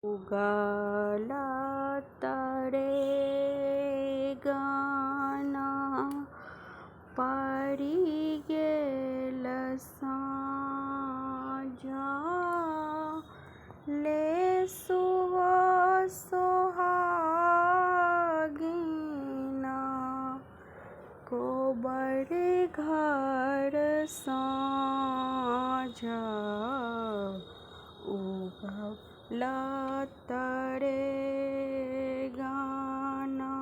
उगला तरे गाना पड़ी गेल साँझा ले सुबह सोहागिना कोबर घर साँझा उगला तरे गाना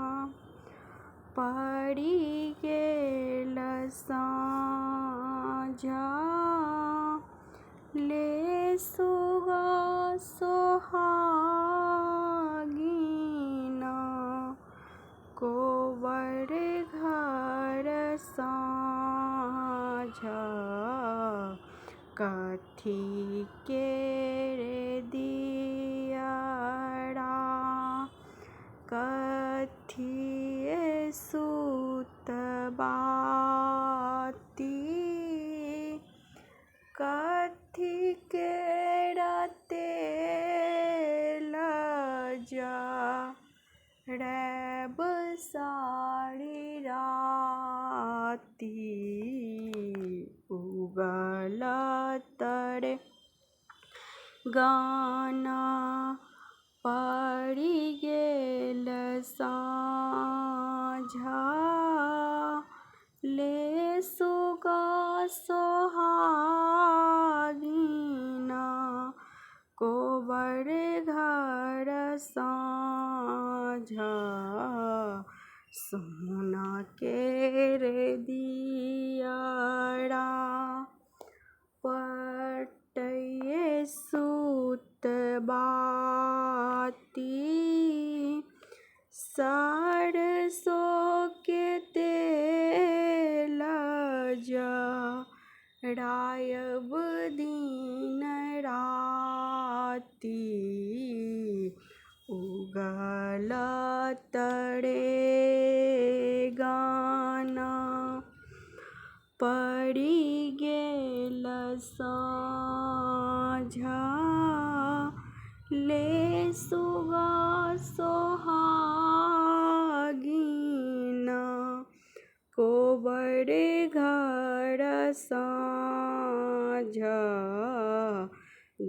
पड़ी गेल साँझा ले सुबह सोहागिना कोबर घर साँझा कथी के रे दियरा कथिए सुतबाती कथी के तेल जरैब सारी राती उगला तरे गाना पड़ी गेल साँझा ले सुबह सोहागिना कोबर घर साँझा सोना के रे दियरा पटिए सुतबाती सरसों के तेल जरायब दिन राती उगला तरे गाना पड़ी गेल साँझा ले सुबह सोहागिना कोबर घर साँझा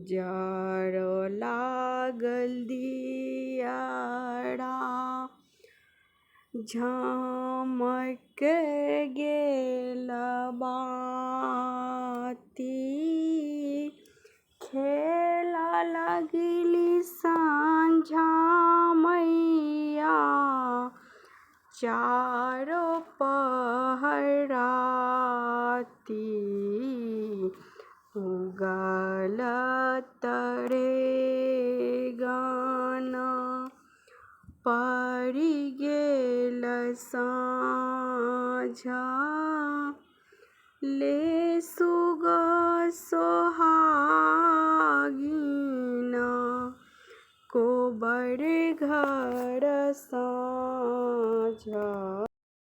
जारो लागल दियरा झमक गेल बाती खेला लगली साँझा मैया चारो पहर राती उगला तरे गाना पड़ी गेल साँझा ले सुबह सोहागिना कोबर घर साँझा।